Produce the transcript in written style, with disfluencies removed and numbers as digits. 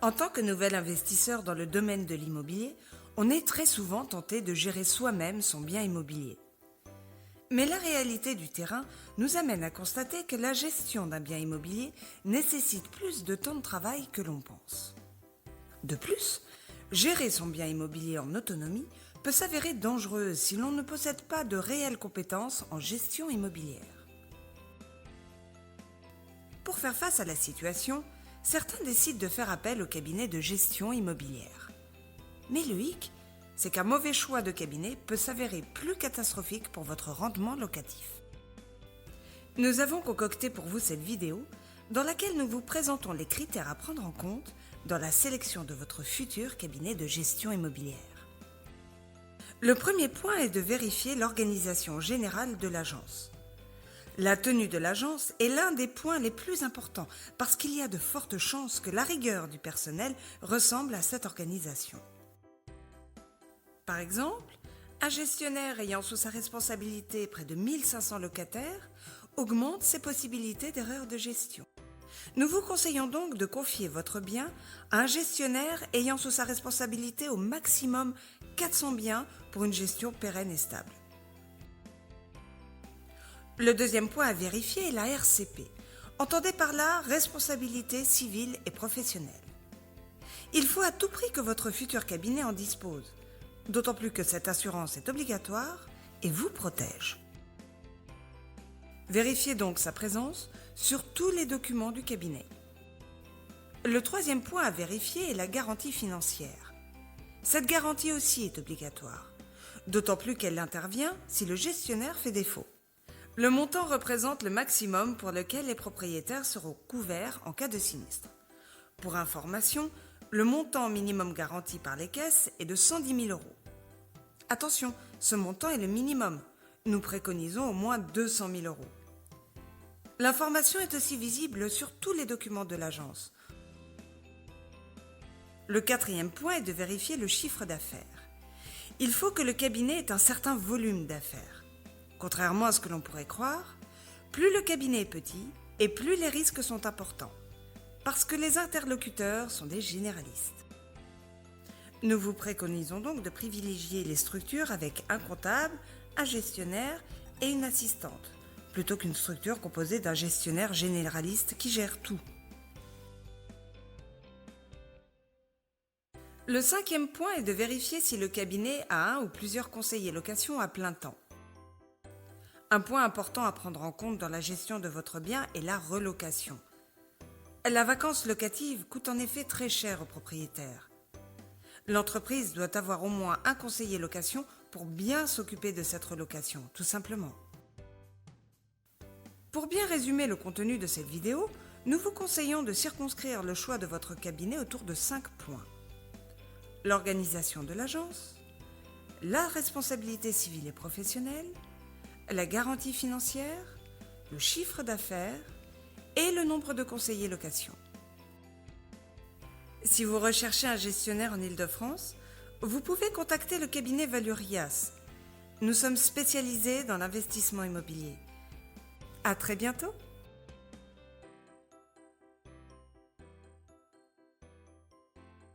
En tant que nouvel investisseur dans le domaine de l'immobilier, on est très souvent tenté de gérer soi-même son bien immobilier. Mais la réalité du terrain nous amène à constater que la gestion d'un bien immobilier nécessite plus de temps de travail que l'on pense. De plus, gérer son bien immobilier en autonomie peut s'avérer dangereux si l'on ne possède pas de réelles compétences en gestion immobilière. Pour faire face à la situation, certains décident de faire appel au cabinet de gestion immobilière. Mais le hic, c'est qu'un mauvais choix de cabinet peut s'avérer plus catastrophique pour votre rendement locatif. Nous avons concocté pour vous cette vidéo dans laquelle nous vous présentons les critères à prendre en compte dans la sélection de votre futur cabinet de gestion immobilière. Le premier point est de vérifier l'organisation générale de l'agence. La tenue de l'agence est l'un des points les plus importants parce qu'il y a de fortes chances que la rigueur du personnel ressemble à cette organisation. Par exemple, un gestionnaire ayant sous sa responsabilité près de 1500 locataires augmente ses possibilités d'erreur de gestion. Nous vous conseillons donc de confier votre bien à un gestionnaire ayant sous sa responsabilité au maximum 400 biens pour une gestion pérenne et stable. Le deuxième point à vérifier est la RCP. Entendez par là responsabilité civile et professionnelle. Il faut à tout prix que votre futur cabinet en dispose, d'autant plus que cette assurance est obligatoire et vous protège. Vérifiez donc sa présence sur tous les documents du cabinet. Le troisième point à vérifier est la garantie financière. Cette garantie aussi est obligatoire, d'autant plus qu'elle intervient si le gestionnaire fait défaut. Le montant représente le maximum pour lequel les propriétaires seront couverts en cas de sinistre. Pour information, le montant minimum garanti par les caisses est de 110 000 €. Attention, ce montant est le minimum. Nous préconisons au moins 200 000 €. L'information est aussi visible sur tous les documents de l'agence. Le quatrième point est de vérifier le chiffre d'affaires. Il faut que le cabinet ait un certain volume d'affaires. Contrairement à ce que l'on pourrait croire, plus le cabinet est petit et plus les risques sont importants, parce que les interlocuteurs sont des généralistes. Nous vous préconisons donc de privilégier les structures avec un comptable, un gestionnaire et une assistante, plutôt qu'une structure composée d'un gestionnaire généraliste qui gère tout. Le cinquième point est de vérifier si le cabinet a un ou plusieurs conseillers location à plein temps. Un point important à prendre en compte dans la gestion de votre bien est la relocation. La vacance locative coûte en effet très cher aux propriétaires. L'entreprise doit avoir au moins un conseiller location pour bien s'occuper de cette relocation, tout simplement. Pour bien résumer le contenu de cette vidéo, nous vous conseillons de circonscrire le choix de votre cabinet autour de 5 points. L'organisation de l'agence, la responsabilité civile et professionnelle, la garantie financière, le chiffre d'affaires et le nombre de conseillers location. Si vous recherchez un gestionnaire en Île-de-France, vous pouvez contacter le cabinet Valurias. Nous sommes spécialisés dans l'investissement immobilier. À très bientôt!